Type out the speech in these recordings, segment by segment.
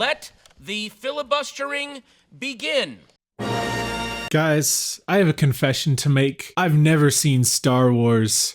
let the filibustering begin. Guys, I have a confession to make. I've never seen Star Wars.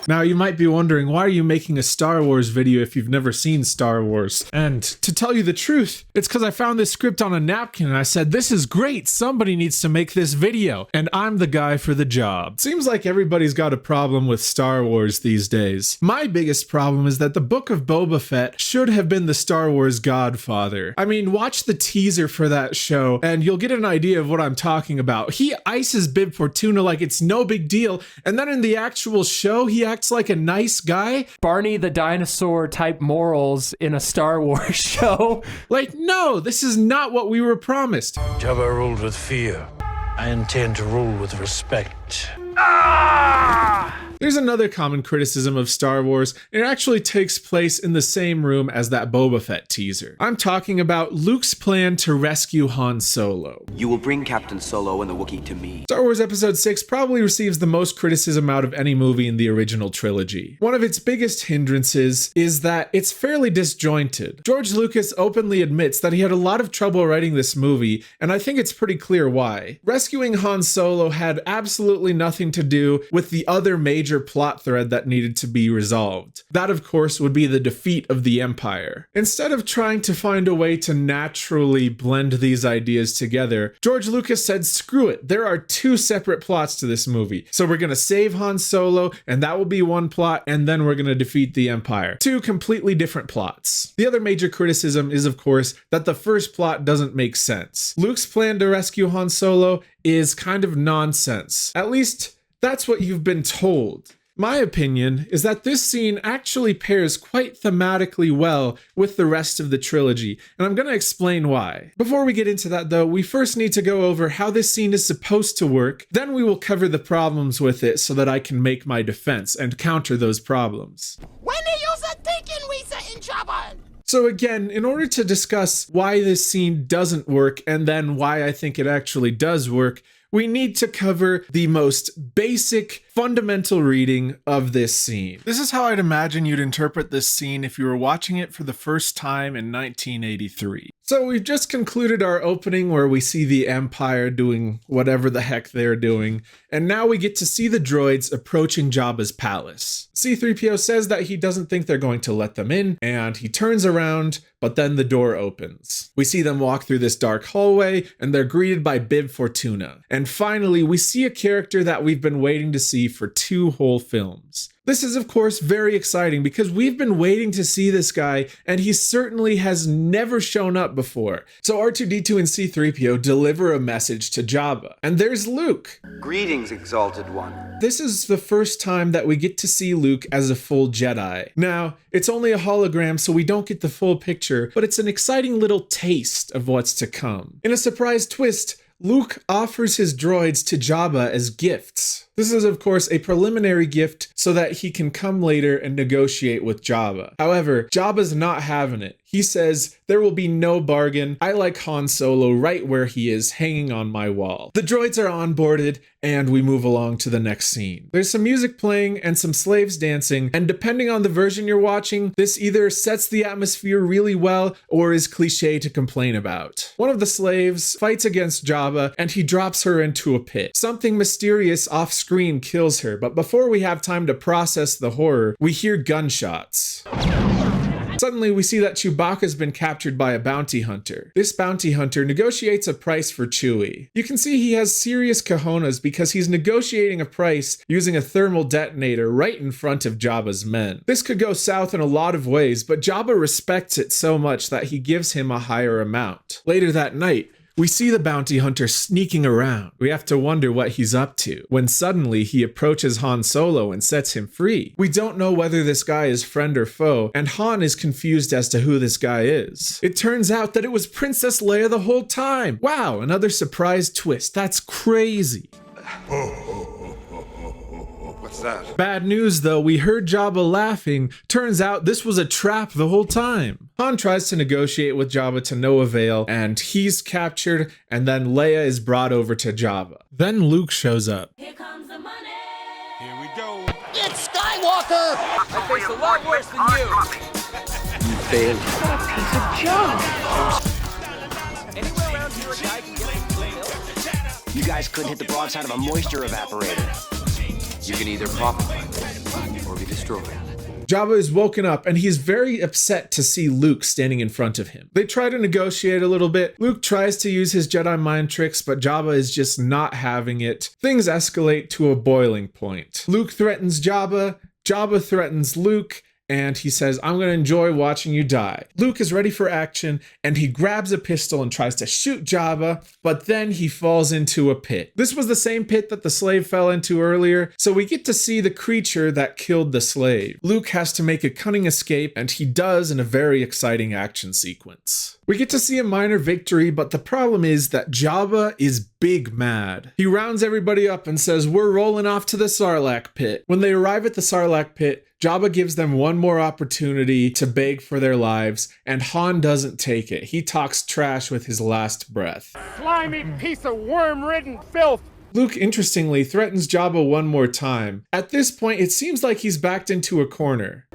Now, you might be wondering, why are you making a Star Wars video if you've never seen Star Wars? And to tell you the truth, it's because I found this script on a napkin and I said, this is great, somebody needs to make this video, and I'm the guy for the job. Seems like everybody's got a problem with Star Wars these days. My biggest problem is that the Book of Boba Fett should have been the Star Wars Godfather. I mean, watch the teaser for that show and you'll get an idea of what I'm talking about. He ices Bib Fortuna like it's no big deal, and then in the actual show, he acts like a nice guy. Barney the dinosaur type morals in a Star Wars show. Like, no, this is not what we were promised. Jabba ruled with fear. I intend to rule with respect. There's another common criticism of Star Wars, and it actually takes place in the same room as that Boba Fett teaser. I'm talking about Luke's plan to rescue Han Solo. You will bring Captain Solo and the Wookiee to me. Star Wars Episode 6 probably receives the most criticism out of any movie in the original trilogy. One of its biggest hindrances is that it's fairly disjointed. George Lucas openly admits that he had a lot of trouble writing this movie, and I think it's pretty clear why. Rescuing Han Solo had absolutely nothing to do with the other major plot thread that needed to be resolved. That, of course, would be the defeat of the Empire. Instead of trying to find a way to naturally blend these ideas together, George Lucas said, screw it, there are two separate plots to this movie. So we're gonna save Han Solo, and that will be one plot, and then we're gonna defeat the Empire. Two completely different plots. The other major criticism is, of course, that the first plot doesn't make sense. Luke's plan to rescue Han Solo is kind of nonsense. At least, that's what you've been told. My opinion is that this scene actually pairs quite thematically well with the rest of the trilogy, and I'm going to explain why. Before we get into that though, we first need to go over how this scene is supposed to work, then we will cover the problems with it so that I can make my defense and counter those problems. When are you thinking we in trouble? So again, in order to discuss why this scene doesn't work and then why I think it actually does work, we need to cover the most basic, fundamental reading of this scene. This is how I'd imagine you'd interpret this scene if you were watching it for the first time in 1983. So we've just concluded our opening where we see the Empire doing whatever the heck they're doing, and now we get to see the droids approaching Jabba's palace. C-3PO says that he doesn't think they're going to let them in, and he turns around, but then the door opens. We see them walk through this dark hallway, and they're greeted by Bib Fortuna. And finally, we see a character that we've been waiting to see for 2 whole films. This is, of course, very exciting because we've been waiting to see this guy, and he certainly has never shown up before. So R2-D2 and C-3PO deliver a message to Jabba, and there's Luke. Greetings, Exalted One. This is the first time that we get to see Luke as a full Jedi. Now, it's only a hologram, so we don't get the full picture, but it's an exciting little taste of what's to come. In a surprise twist, Luke offers his droids to Jabba as gifts. This is, of course, a preliminary gift so that he can come later and negotiate with Jabba. However, Jabba's not having it. He says, there will be no bargain. I like Han Solo right where he is, hanging on my wall. The droids are onboarded, and we move along to the next scene. There's some music playing and some slaves dancing, and depending on the version you're watching, this either sets the atmosphere really well or is cliche to complain about. One of the slaves fights against Jabba, and he drops her into a pit. Something mysterious off-screen kills her, but before we have time to process the horror, we hear gunshots. Suddenly, we see that Chewbacca's been captured by a bounty hunter. This bounty hunter negotiates a price for Chewie. You can see he has serious cojones because he's negotiating a price using a thermal detonator right in front of Jabba's men. This could go south in a lot of ways, but Jabba respects it so much that he gives him a higher amount. Later that night, we see the bounty hunter sneaking around. We have to wonder what he's up to, when suddenly he approaches Han Solo and sets him free. We don't know whether this guy is friend or foe, and Han is confused as to who this guy is. It turns out that it was Princess Leia the whole time. Wow, another surprise twist. That's crazy. What's that? Bad news though, we heard Jabba laughing. Turns out this was a trap the whole time. Han tries to negotiate with Jabba to no avail, and he's captured, and then Leia is brought over to Jabba. Then Luke shows up. Here comes the money. Here we go. It's Skywalker. Skywalker! I face a lot worse than you. You failed. Anywhere around here a guy can get some milk? You guys couldn't hit the broadside of a moisture evaporator. You can either profit or be destroyed. Jabba is woken up and he's very upset to see Luke standing in front of him. They try to negotiate a little bit. Luke tries to use his Jedi mind tricks, but Jabba is just not having it. Things escalate to a boiling point. Luke threatens Jabba, Jabba threatens Luke, and he says, I'm going to enjoy watching you die. Luke is ready for action, and he grabs a pistol and tries to shoot Jabba, but then he falls into a pit. This was the same pit that the slave fell into earlier, so we get to see the creature that killed the slave. Luke has to make a cunning escape, and he does in a very exciting action sequence. We get to see a minor victory, but the problem is that Jabba is big mad. He rounds everybody up and says, we're rolling off to the Sarlacc pit. When they arrive at the Sarlacc pit, Jabba gives them one more opportunity to beg for their lives, and Han doesn't take it. He talks trash with his last breath. Slimy piece of worm-ridden filth! Luke, interestingly, threatens Jabba one more time. At this point, it seems like he's backed into a corner.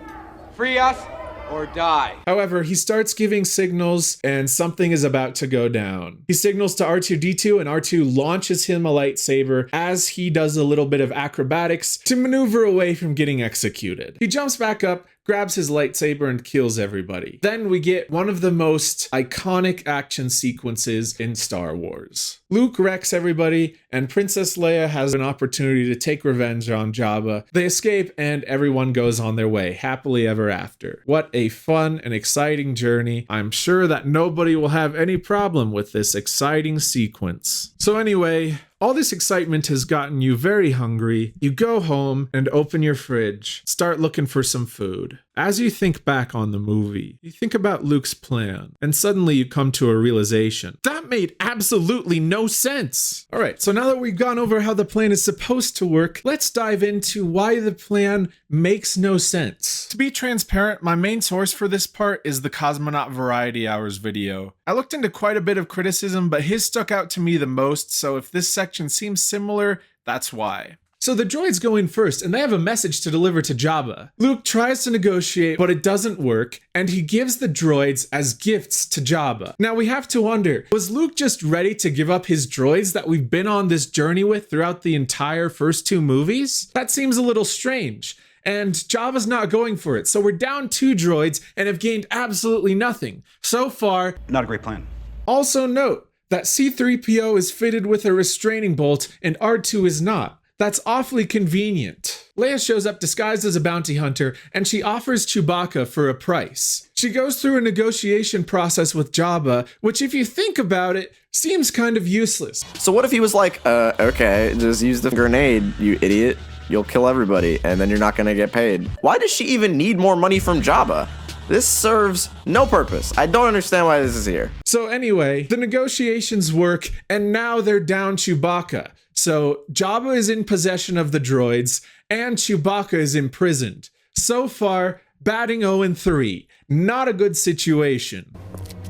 Free us or die. However, he starts giving signals and something is about to go down. He signals to R2-D2 and R2 launches him a lightsaber as he does a little bit of acrobatics to maneuver away from getting executed. He jumps back up, grabs his lightsaber and kills everybody. Then we get one of the most iconic action sequences in Star Wars. Luke wrecks everybody and Princess Leia has an opportunity to take revenge on Jabba. They escape and everyone goes on their way, happily ever after. What a fun and exciting journey. I'm sure that nobody will have any problem with this exciting sequence. So anyway, all this excitement has gotten you very hungry. You go home and open your fridge, start looking for some food. As you think back on the movie, you think about Luke's plan, and suddenly you come to a realization. That made absolutely no sense! Alright, so now that we've gone over how the plan is supposed to work, let's dive into why the plan makes no sense. To be transparent, my main source for this part is the Cosmonaut Variety Hours video. I looked into quite a bit of criticism, but his stuck out to me the most, so if this section seems similar, that's why. So the droids go in first, and they have a message to deliver to Jabba. Luke tries to negotiate, but it doesn't work, and he gives the droids as gifts to Jabba. Now we have to wonder, was Luke just ready to give up his droids that we've been on this journey with throughout the entire first two movies? That seems a little strange. And Jabba's not going for it, so we're down 2 droids and have gained absolutely nothing. So far, not a great plan. Also note that C-3PO is fitted with a restraining bolt and R2 is not. That's awfully convenient. Leia shows up disguised as a bounty hunter and she offers Chewbacca for a price. She goes through a negotiation process with Jabba, which if you think about it, seems kind of useless. So what if he was like, okay, just use the grenade, you idiot. You'll kill everybody and then you're not gonna get paid. Why does she even need more money from Jabba? This serves no purpose. I don't understand why this is here. So anyway, the negotiations work and now they're down Chewbacca. So Jabba is in possession of the droids and Chewbacca is imprisoned. So far, batting 0-3. Not a good situation.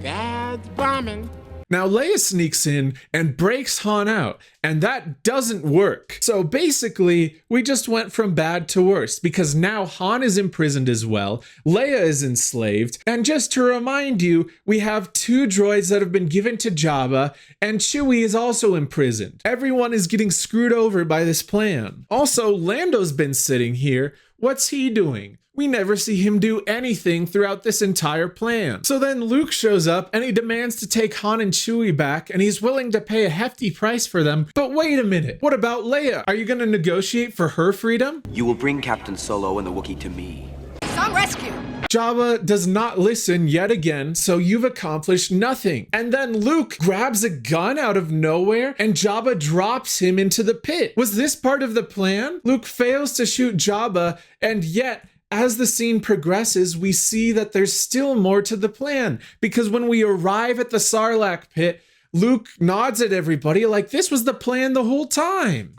That's bombing. Now Leia sneaks in and breaks Han out, and that doesn't work. So basically, we just went from bad to worse, because now Han is imprisoned as well, Leia is enslaved, and just to remind you, we have 2 droids that have been given to Jabba, and Chewie is also imprisoned. Everyone is getting screwed over by this plan. Also, Lando's been sitting here. What's he doing? We never see him do anything throughout this entire plan. So then Luke shows up and he demands to take Han and Chewie back and he's willing to pay a hefty price for them. But wait a minute, what about Leia? Are you gonna negotiate for her freedom? You will bring Captain Solo and the Wookiee to me. Some rescue. Jabba does not listen yet again, so you've accomplished nothing. And then Luke grabs a gun out of nowhere and Jabba drops him into the pit. Was this part of the plan? Luke fails to shoot Jabba, and yet as the scene progresses, we see that there's still more to the plan, because when we arrive at the Sarlacc pit, Luke nods at everybody like this was the plan the whole time.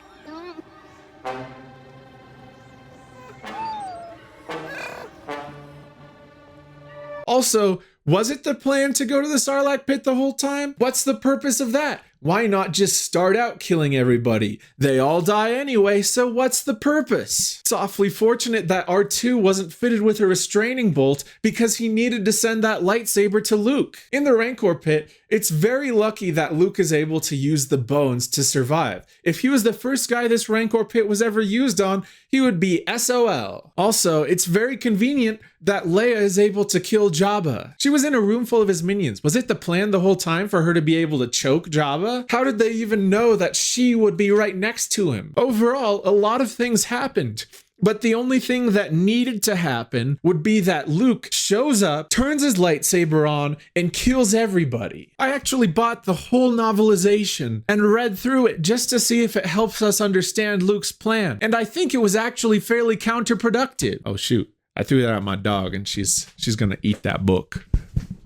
Also, was it the plan to go to the Sarlacc pit the whole time? What's the purpose of that? Why not just start out killing everybody? They all die anyway, so what's the purpose? It's awfully fortunate that R2 wasn't fitted with a restraining bolt because he needed to send that lightsaber to Luke. In the Rancor pit, it's very lucky that Luke is able to use the bones to survive. If he was the first guy this Rancor pit was ever used on, he would be SOL. Also, it's very convenient that Leia is able to kill Jabba. She was in a room full of his minions. Was it the plan the whole time for her to be able to choke Jabba? How did they even know that she would be right next to him? Overall, a lot of things happened. But the only thing that needed to happen would be that Luke shows up, turns his lightsaber on, and kills everybody. I actually bought the whole novelization and read through it just to see if it helps us understand Luke's plan. And I think it was actually fairly counterproductive. Oh shoot, I threw that at my dog and she's gonna eat that book.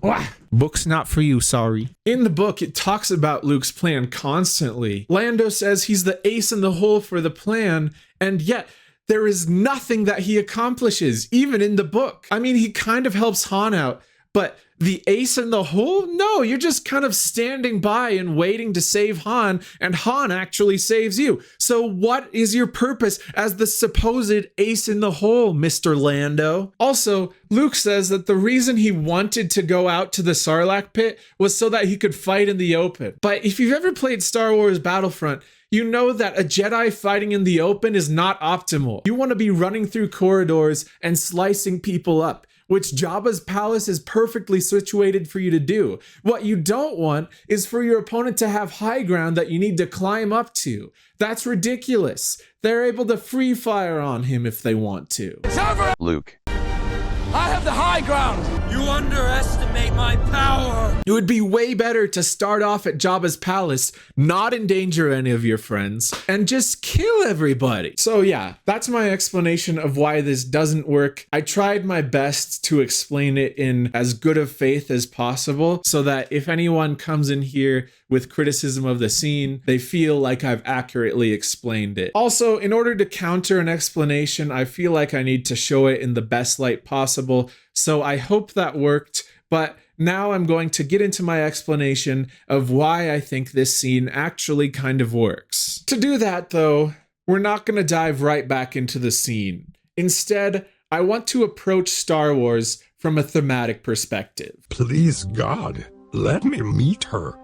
Wah. Book's not for you, sorry. In the book, it talks about Luke's plan constantly. Lando says he's the ace in the hole for the plan, and yet there is nothing that he accomplishes, even in the book. I mean, he kind of helps Han out, but the ace in the hole? No, you're just kind of standing by and waiting to save Han, and Han actually saves you. So what is your purpose as the supposed ace in the hole, Mr. Lando? Also, Luke says that the reason he wanted to go out to the Sarlacc pit was so that he could fight in the open. But if you've ever played Star Wars Battlefront, you know that a Jedi fighting in the open is not optimal. You want to be running through corridors and slicing people up, which Jabba's palace is perfectly situated for you to do. What you don't want is for your opponent to have high ground that you need to climb up to. That's ridiculous. They're able to free fire on him if they want to. Luke. I have the high ground. You underestimate my power. It would be way better to start off at Jabba's palace, not endanger any of your friends, and just kill everybody. So yeah, that's my explanation of why this doesn't work. I tried my best to explain it in as good of faith as possible so that if anyone comes in here with criticism of the scene, they feel like I've accurately explained it. Also, in order to counter an explanation, I feel like I need to show it in the best light possible. So I hope that worked, but now I'm going to get into my explanation of why I think this scene actually kind of works. To do that though, we're not going to dive right back into the scene. Instead, I want to approach Star Wars from a thematic perspective. Please God, let me meet her.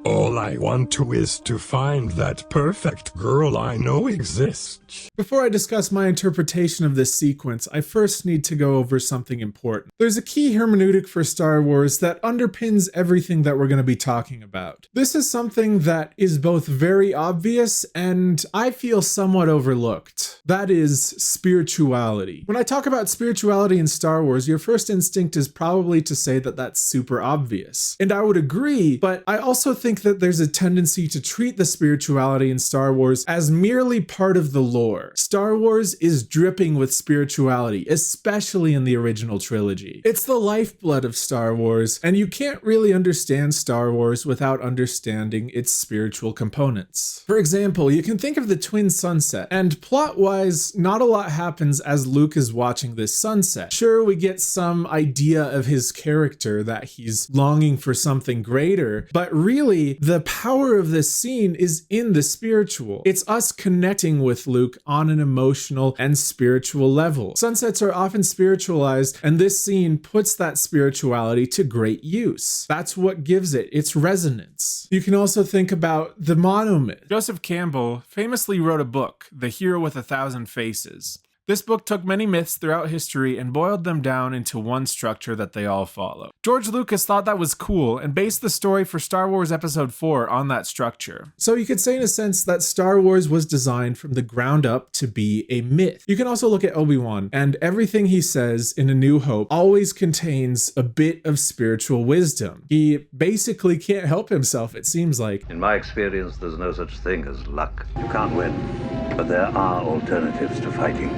All I want to is to find that perfect girl I know exists. Before I discuss my interpretation of this sequence, I first need to go over something important. There's a key hermeneutic for Star Wars that underpins everything that we're going to be talking about. This is something that is both very obvious and I feel somewhat overlooked. That is spirituality. When I talk about spirituality in Star Wars, your first instinct is probably to say that that's super obvious. And I would agree, but I also think that there's a tendency to treat the spirituality in Star Wars as merely part of the lore. Star Wars is dripping with spirituality, especially in the original trilogy. It's the lifeblood of Star Wars, and you can't really understand Star Wars without understanding its spiritual components. For example, you can think of the twin sunset, and plot-wise, not a lot happens as Luke is watching this sunset. Sure, we get some idea of his character, that he's longing for something greater, but really, the power of this scene is in the spiritual. It's us connecting with Luke on an emotional and spiritual level. Sunsets are often spiritualized, and this scene puts that spirituality to great use. That's what gives it its resonance. You can also think about the monomyth. Joseph Campbell famously wrote a book, The Hero with a Thousand Faces. This book took many myths throughout history and boiled them down into one structure that they all follow. George Lucas thought that was cool and based the story for Star Wars Episode 4 on that structure. So you could say in a sense that Star Wars was designed from the ground up to be a myth. You can also look at Obi-Wan, and everything he says in A New Hope always contains a bit of spiritual wisdom. He basically can't help himself, it seems like. In my experience, there's no such thing as luck. You can't win, but there are alternatives to fighting.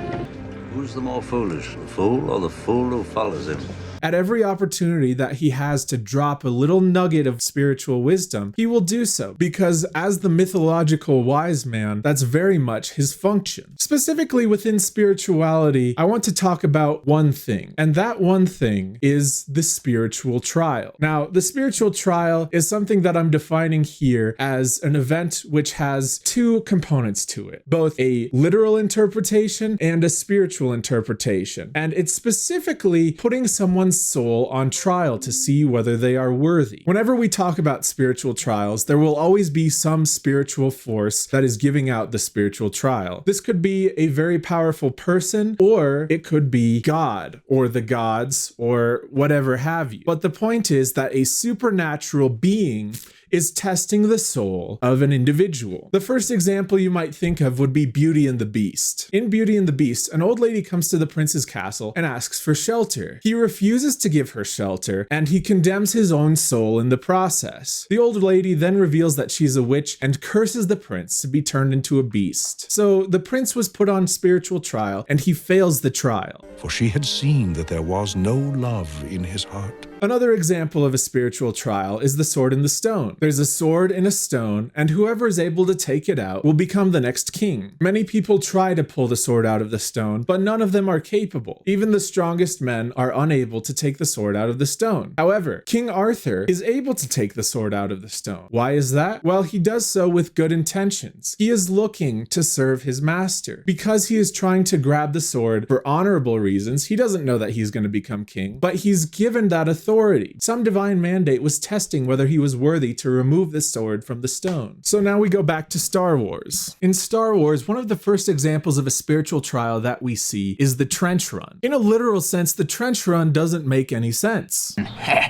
Who's the more foolish, the fool or the fool who follows him? At every opportunity that he has to drop a little nugget of spiritual wisdom, he will do so, because as the mythological wise man, that's very much his function. Specifically within spirituality, I want to talk about one thing, and that one thing is the spiritual trial. Now, the spiritual trial is something that I'm defining here as an event which has two components to it, both a literal interpretation and a spiritual interpretation. And it's specifically putting someone's soul on trial to see whether they are worthy. Whenever we talk about spiritual trials, there will always be some spiritual force that is giving out the spiritual trial. This could be a very powerful person, or it could be God, or the gods, or whatever have you. But the point is that a supernatural being is testing the soul of an individual. The first example you might think of would be Beauty and the Beast. In Beauty and the Beast, an old lady comes to the prince's castle and asks for shelter. He refuses to give her shelter, and he condemns his own soul in the process. The old lady then reveals that she's a witch and curses the prince to be turned into a beast. So the prince was put on spiritual trial, and he fails the trial. For she had seen that there was no love in his heart. Another example of a spiritual trial is the sword and the stone. There's a sword and a stone, and whoever is able to take it out will become the next king. Many people try to pull the sword out of the stone, but none of them are capable. Even the strongest men are unable to take the sword out of the stone. However, King Arthur is able to take the sword out of the stone. Why is that? Well, he does so with good intentions. He is looking to serve his master. Because he is trying to grab the sword for honorable reasons, he doesn't know that he's going to become king, but he's given that authority. Some divine mandate was testing whether he was worthy to remove the sword from the stone. So now we go back to Star Wars. In Star Wars, one of the first examples of a spiritual trial that we see is the trench run. In a literal sense, the trench run doesn't make any sense.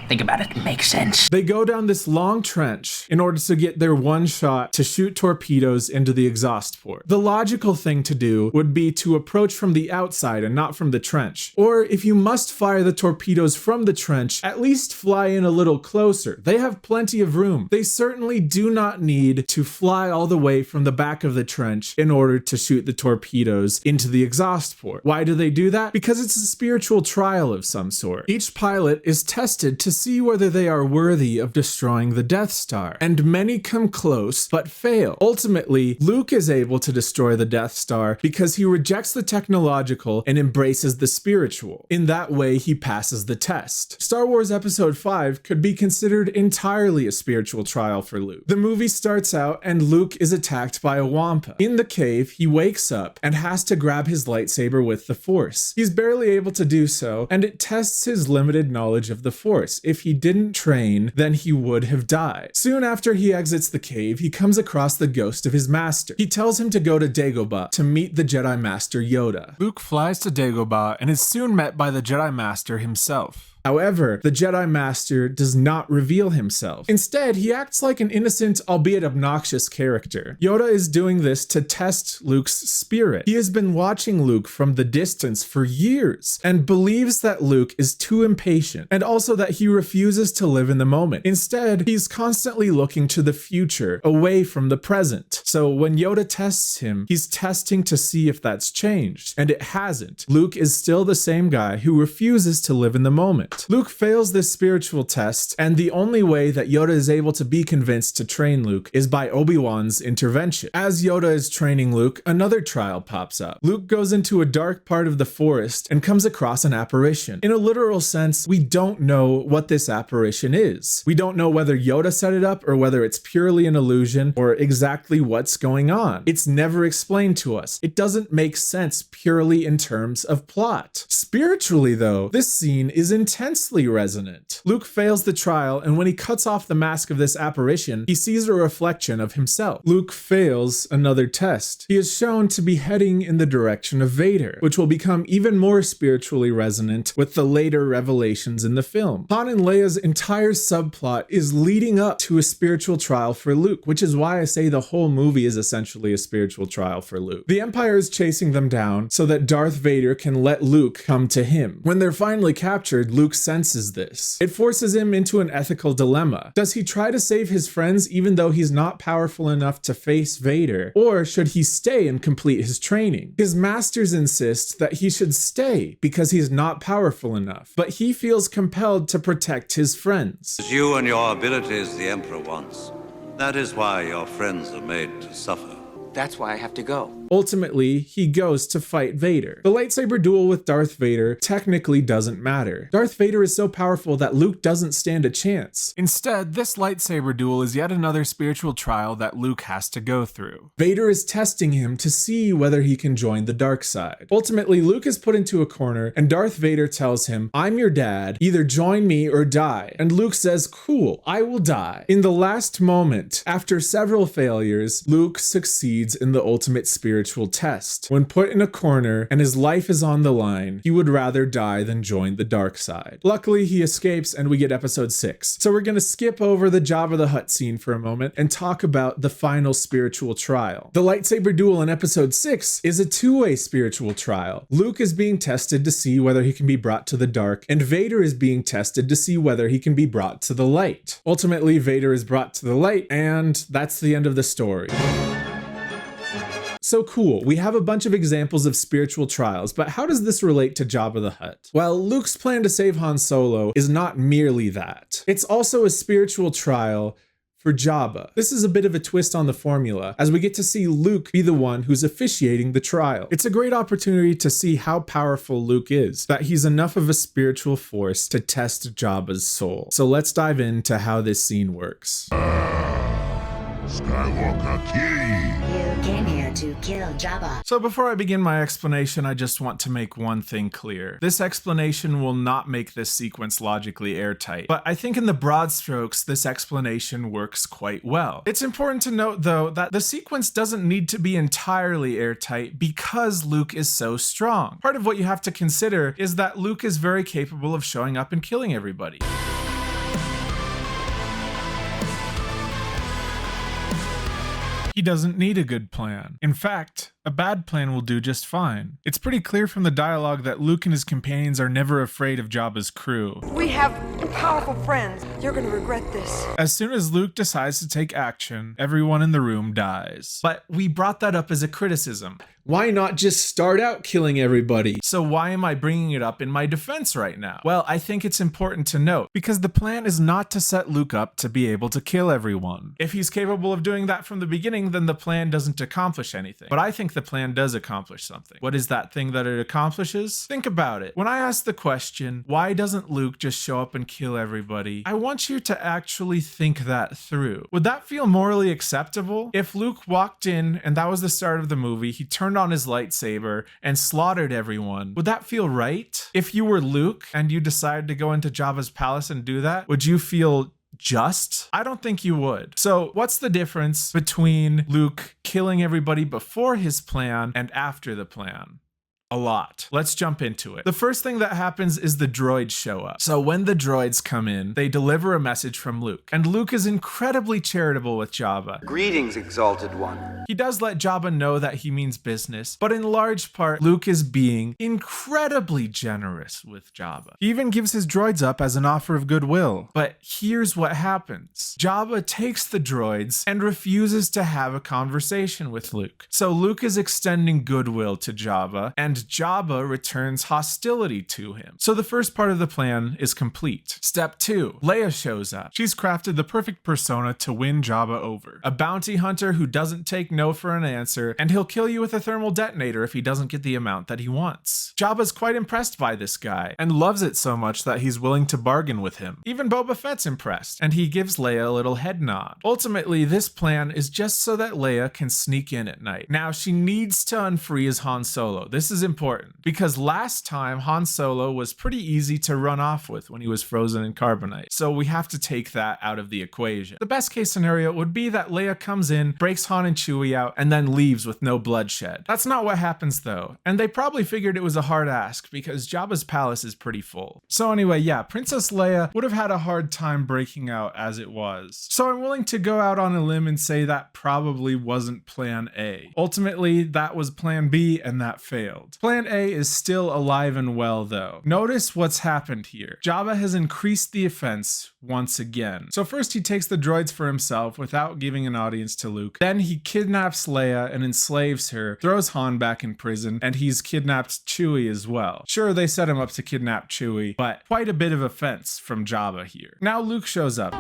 Think about it, it makes sense. They go down this long trench in order to get their one shot to shoot torpedoes into the exhaust port. The logical thing to do would be to approach from the outside and not from the trench. Or if you must fire the torpedoes from the trench, at least fly in a little closer. They have plenty of room. They certainly do not need to fly all the way from the back of the trench in order to shoot the torpedoes into the exhaust port. Why do they do that? Because it's a spiritual trial of some sort. Each pilot is tested to see whether they are worthy of destroying the Death Star, and many come close but fail. Ultimately, Luke is able to destroy the Death Star because he rejects the technological and embraces the spiritual. In that way, he passes the test. Star Wars Episode 5 could be considered entirely a spiritual trial for Luke. The movie starts out and Luke is attacked by a Wampa. In the cave, he wakes up and has to grab his lightsaber with the Force. He's barely able to do so, and it tests his limited knowledge of the Force. If he didn't train, then he would have died. Soon after he exits the cave, he comes across the ghost of his master. He tells him to go to Dagobah to meet the Jedi Master Yoda. Luke flies to Dagobah and is soon met by the Jedi Master himself. However, the Jedi Master does not reveal himself. Instead, he acts like an innocent, albeit obnoxious character. Yoda is doing this to test Luke's spirit. He has been watching Luke from the distance for years and believes that Luke is too impatient, and also that he refuses to live in the moment. Instead, he's constantly looking to the future, away from the present. So when Yoda tests him, he's testing to see if that's changed, and it hasn't. Luke is still the same guy who refuses to live in the moment. Luke fails this spiritual test, and the only way that Yoda is able to be convinced to train Luke is by Obi-Wan's intervention. As Yoda is training Luke, another trial pops up. Luke goes into a dark part of the forest and comes across an apparition. In a literal sense, we don't know what this apparition is. We don't know whether Yoda set it up or whether it's purely an illusion or exactly what's going on. It's never explained to us. It doesn't make sense purely in terms of plot. Spiritually, though, this scene is intensely resonant. Luke fails the trial, and when he cuts off the mask of this apparition, he sees a reflection of himself. Luke fails another test. He is shown to be heading in the direction of Vader, which will become even more spiritually resonant with the later revelations in the film. Han and Leia's entire subplot is leading up to a spiritual trial for Luke, which is why I say the whole movie is essentially a spiritual trial for Luke. The Empire is chasing them down so that Darth Vader can let Luke come to him. When they're finally captured, Luke Luke senses this. It forces him into an ethical dilemma. Does he try to save his friends even though he's not powerful enough to face Vader? Or should he stay and complete his training? His masters insist that he should stay because he's not powerful enough, but he feels compelled to protect his friends. You and your abilities the Emperor wants. That is why your friends are made to suffer. That's why I have to go. Ultimately, he goes to fight Vader. The lightsaber duel with Darth Vader technically doesn't matter. Darth Vader is so powerful that Luke doesn't stand a chance. Instead, this lightsaber duel is yet another spiritual trial that Luke has to go through. Vader is testing him to see whether he can join the dark side. Ultimately, Luke is put into a corner and Darth Vader tells him, "I'm your dad, either join me or die." And Luke says, "Cool, I will die." In the last moment, after several failures, Luke succeeds in the ultimate spiritual test. When put in a corner and his life is on the line, he would rather die than join the dark side. Luckily, he escapes and we get episode 6. So we're gonna skip over the Jabba the Hutt scene for a moment and talk about the final spiritual trial. The lightsaber duel in episode 6 is a two-way spiritual trial. Luke is being tested to see whether he can be brought to the dark, and Vader is being tested to see whether he can be brought to the light. Ultimately, Vader is brought to the light, and that's the end of the story. So cool, we have a bunch of examples of spiritual trials, but how does this relate to Jabba the Hutt? Well, Luke's plan to save Han Solo is not merely that. It's also a spiritual trial for Jabba. This is a bit of a twist on the formula, as we get to see Luke be the one who's officiating the trial. It's a great opportunity to see how powerful Luke is, that he's enough of a spiritual force to test Jabba's soul. So let's dive into how this scene works. Skywalker key. You came here to kill Jabba. So before I begin my explanation, I just want to make one thing clear. This explanation will not make this sequence logically airtight, but I think in the broad strokes, this explanation works quite well. It's important to note, though, that the sequence doesn't need to be entirely airtight because Luke is so strong. Part of what you have to consider is that Luke is very capable of showing up and killing everybody. He doesn't need a good plan. In fact, a bad plan will do just fine. It's pretty clear from the dialogue that Luke and his companions are never afraid of Jabba's crew. We have powerful friends. You're gonna regret this. As soon as Luke decides to take action, everyone in the room dies. But we brought that up as a criticism. Why not just start out killing everybody? So why am I bringing it up in my defense right now? Well, I think it's important to note, because the plan is not to set Luke up to be able to kill everyone. If he's capable of doing that from the beginning, then the plan doesn't accomplish anything. But I think the plan does accomplish something. What is that thing that it accomplishes? Think about it. When I ask the question, why doesn't Luke just show up and kill everybody? I want you to actually think that through. Would that feel morally acceptable? If Luke walked in and that was the start of the movie, he turned on his lightsaber and slaughtered everyone, would that feel right? If you were Luke and you decided to go into Jabba's palace and do that, would you feel just? I don't think you would. So what's the difference between Luke killing everybody before his plan and after the plan? A lot. Let's jump into it. The first thing that happens is the droids show up. So when the droids come in, they deliver a message from Luke. And Luke is incredibly charitable with Jabba. Greetings, Exalted One. He does let Jabba know that he means business, but in large part, Luke is being incredibly generous with Jabba. He even gives his droids up as an offer of goodwill. But here's what happens. Jabba takes the droids and refuses to have a conversation with Luke. So Luke is extending goodwill to Jabba, and Jabba returns hostility to him. So the first part of the plan is complete. Step 2, Leia shows up. She's crafted the perfect persona to win Jabba over. A bounty hunter who doesn't take no for an answer, and he'll kill you with a thermal detonator if he doesn't get the amount that he wants. Jabba's quite impressed by this guy, and loves it so much that he's willing to bargain with him. Even Boba Fett's impressed, and he gives Leia a little head nod. Ultimately, this plan is just so that Leia can sneak in at night. Now, she needs to unfreeze Han Solo. This is important, because last time Han Solo was pretty easy to run off with when he was frozen in carbonite, so we have to take that out of the equation. The best case scenario would be that Leia comes in, breaks Han and Chewie out, and then leaves with no bloodshed. That's not what happens though, and they probably figured it was a hard ask because Jabba's palace is pretty full. So anyway, yeah, Princess Leia would have had a hard time breaking out as it was. So I'm willing to go out on a limb and say that probably wasn't plan A. Ultimately, that was plan B, and that failed. failed. Plan A is still alive and well though. Notice what's happened here. Jabba has increased the offense once again. So first he takes the droids for himself without giving an audience to Luke. Then he kidnaps Leia and enslaves her, throws Han back in prison, and he's kidnapped Chewie as well. Sure, they set him up to kidnap Chewie, but quite a bit of offense from Jabba here. Now Luke shows up.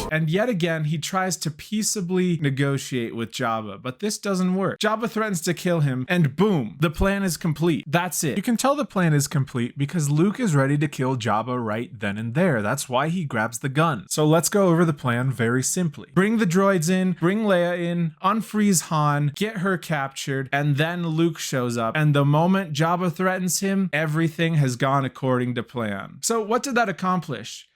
And yet again, he tries to peaceably negotiate with Jabba, but this doesn't work. Jabba threatens to kill him, and boom, the plan is complete. That's it. You can tell the plan is complete because Luke is ready to kill Jabba right then and there. That's why he grabs the gun. So let's go over the plan very simply. Bring the droids in, bring Leia in, unfreeze Han, get her captured, and then Luke shows up. And the moment Jabba threatens him, everything has gone according to plan. So what did that accomplish?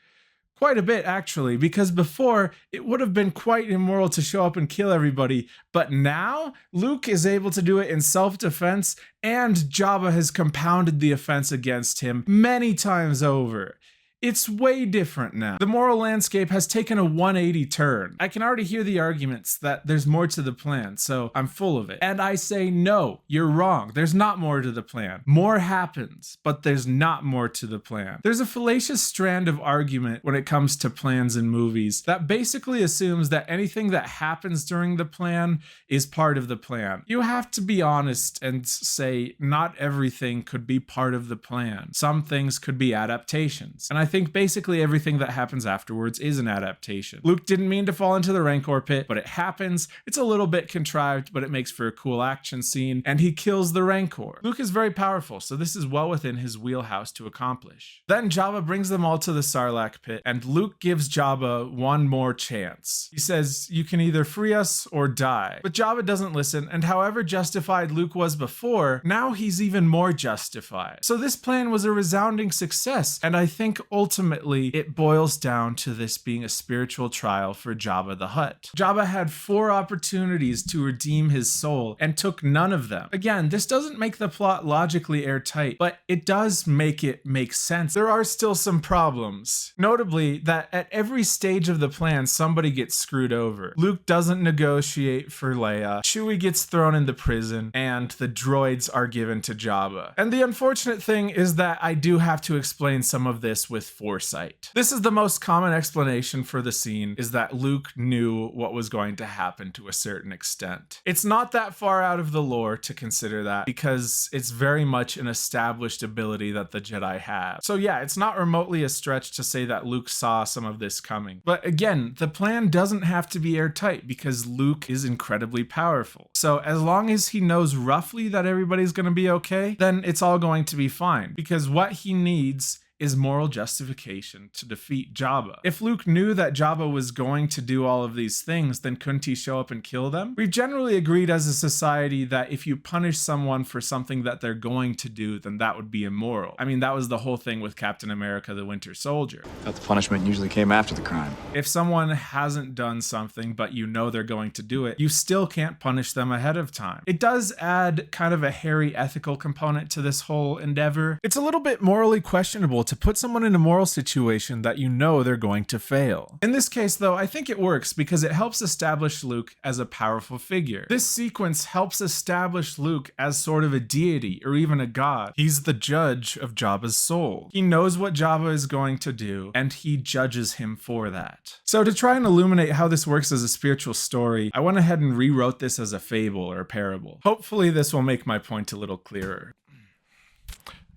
Quite a bit, actually, because before it would have been quite immoral to show up and kill everybody, but now Luke is able to do it in self-defense, and Jabba has compounded the offense against him many times over. It's way different now. The moral landscape has taken a 180 turn. I can already hear the arguments that there's more to the plan, so I'm full of it. And I say, no, you're wrong. There's not more to the plan. More happens, but there's not more to the plan. There's a fallacious strand of argument when it comes to plans in movies that basically assumes that anything that happens during the plan is part of the plan. You have to be honest and say not everything could be part of the plan. Some things could be adaptations. And I think basically everything that happens afterwards is an adaptation. Luke didn't mean to fall into the Rancor pit, but it happens. It's a little bit contrived, but it makes for a cool action scene, and he kills the Rancor. Luke is very powerful, so this is well within his wheelhouse to accomplish. Then Jabba brings them all to the Sarlacc pit, and Luke gives Jabba one more chance. He says, you can either free us or die. But Jabba doesn't listen, and however justified Luke was before, now he's even more justified. So this plan was a resounding success, and I think ultimately, it boils down to this being a spiritual trial for Jabba the Hutt. Jabba had 4 opportunities to redeem his soul and took none of them. Again, this doesn't make the plot logically airtight, but it does make it make sense. There are still some problems. Notably, that at every stage of the plan, somebody gets screwed over. Luke doesn't negotiate for Leia, Chewie gets thrown into prison, and the droids are given to Jabba. And the unfortunate thing is that I do have to explain some of this with foresight. This is the most common explanation for the scene, is that Luke knew what was going to happen to a certain extent. It's not that far out of the lore to consider that, because it's very much an established ability that the Jedi have. So yeah, it's not remotely a stretch to say that Luke saw some of this coming. But again, the plan doesn't have to be airtight because Luke is incredibly powerful. So as long as he knows roughly that everybody's going to be okay, then it's all going to be fine, because what he needs is moral justification to defeat Jabba. If Luke knew that Jabba was going to do all of these things, then couldn't he show up and kill them? We've generally agreed as a society that if you punish someone for something that they're going to do, then that would be immoral. I mean, that was the whole thing with Captain America, the Winter Soldier. But the punishment usually came after the crime. If someone hasn't done something, but you know they're going to do it, you still can't punish them ahead of time. It does add kind of a hairy ethical component to this whole endeavor. It's a little bit morally questionable to put someone in a moral situation that you know they're going to fail. In this case, though, I think it works because it helps establish Luke as a powerful figure. This sequence helps establish Luke as sort of a deity or even a god. He's the judge of Jabba's soul. He knows what Jabba is going to do, and he judges him for that. So to try and illuminate how this works as a spiritual story, I went ahead and rewrote this as a fable or a parable. Hopefully this will make my point a little clearer.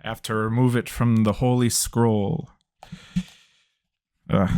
I have to remove it from the Holy Scroll. There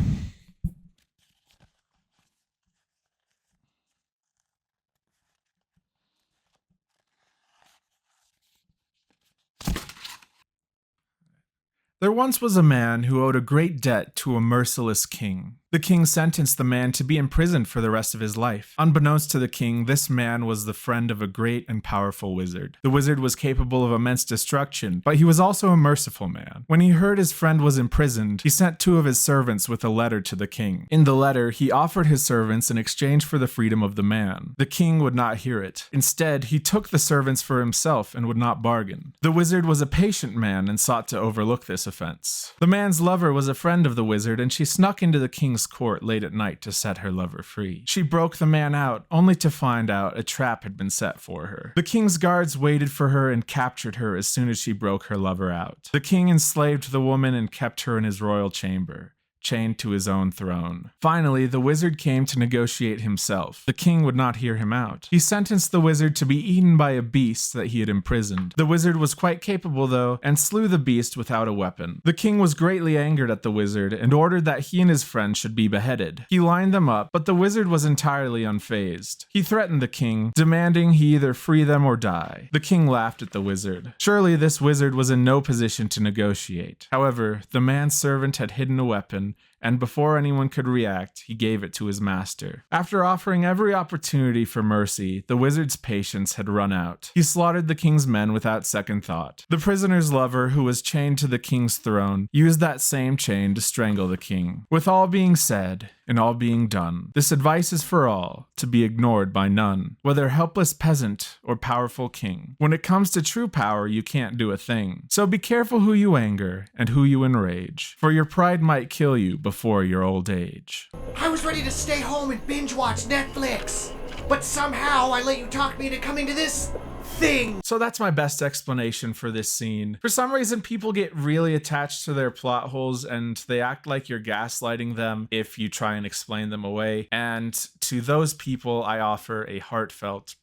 once was a man who owed a great debt to a merciless king. The king sentenced the man to be imprisoned for the rest of his life. Unbeknownst to the king, this man was the friend of a great and powerful wizard. The wizard was capable of immense destruction, but he was also a merciful man. When he heard his friend was imprisoned, he sent 2 of his servants with a letter to the king. In the letter, he offered his servants in exchange for the freedom of the man. The king would not hear it. Instead, he took the servants for himself and would not bargain. The wizard was a patient man and sought to overlook this offense. The man's lover was a friend of the wizard, and she snuck into the king's king's court late at night to set her lover free. She broke the man out, only to find out a trap had been set for her. The king's guards waited for her and captured her as soon as she broke her lover out. The king enslaved the woman and kept her in his royal chamber, chained to his own throne. Finally, the wizard came to negotiate himself. The king would not hear him out. He sentenced the wizard to be eaten by a beast that he had imprisoned. The wizard was quite capable, though, and slew the beast without a weapon. The king was greatly angered at the wizard and ordered that he and his friends should be beheaded. He lined them up, but the wizard was entirely unfazed. He threatened the king, demanding he either free them or die. The king laughed at the wizard. Surely this wizard was in no position to negotiate. However, the man's servant had hidden a weapon, and before anyone could react, he gave it to his master. After offering every opportunity for mercy, the wizard's patience had run out. He slaughtered the king's men without second thought. The prisoner's lover, who was chained to the king's throne, used that same chain to strangle the king. With all being said, and all being done, this advice is for all, to be ignored by none, whether helpless peasant or powerful king. When it comes to true power, you can't do a thing. So be careful who you anger and who you enrage, for your pride might kill you before your old age. I was ready to stay home and binge watch Netflix, but somehow I let you talk me into coming to this thing. So that's my best explanation for this scene. For some reason, people get really attached to their plot holes and they act like you're gaslighting them if you try and explain them away. And to those people, I offer a heartfelt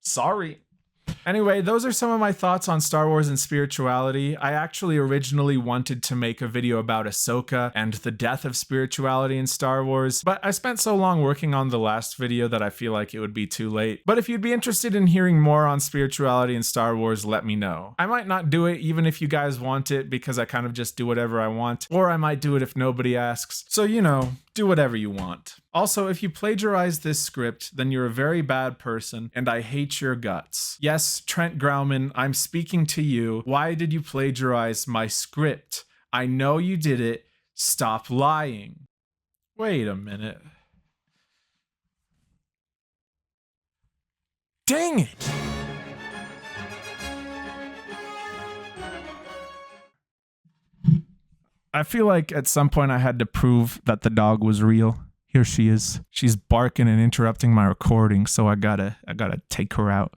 sorry. Anyway, those are some of my thoughts on Star Wars and spirituality. I actually originally wanted to make a video about Ahsoka and the death of spirituality in Star Wars, but I spent so long working on the last video that I feel like it would be too late. But if you'd be interested in hearing more on spirituality in Star Wars, let me know. I might not do it even if you guys want it because I kind of just do whatever I want, or I might do it if nobody asks. So, you know, do whatever you want. Also, if you plagiarize this script, then you're a very bad person, and I hate your guts. Yes, Trent Grauman, I'm speaking to you. Why did you plagiarize my script? I know you did it. Stop lying. Wait a minute. Dang it! I feel like at some point I had to prove that the dog was real. Here she is. She's barking and interrupting my recording, so I gotta take her out.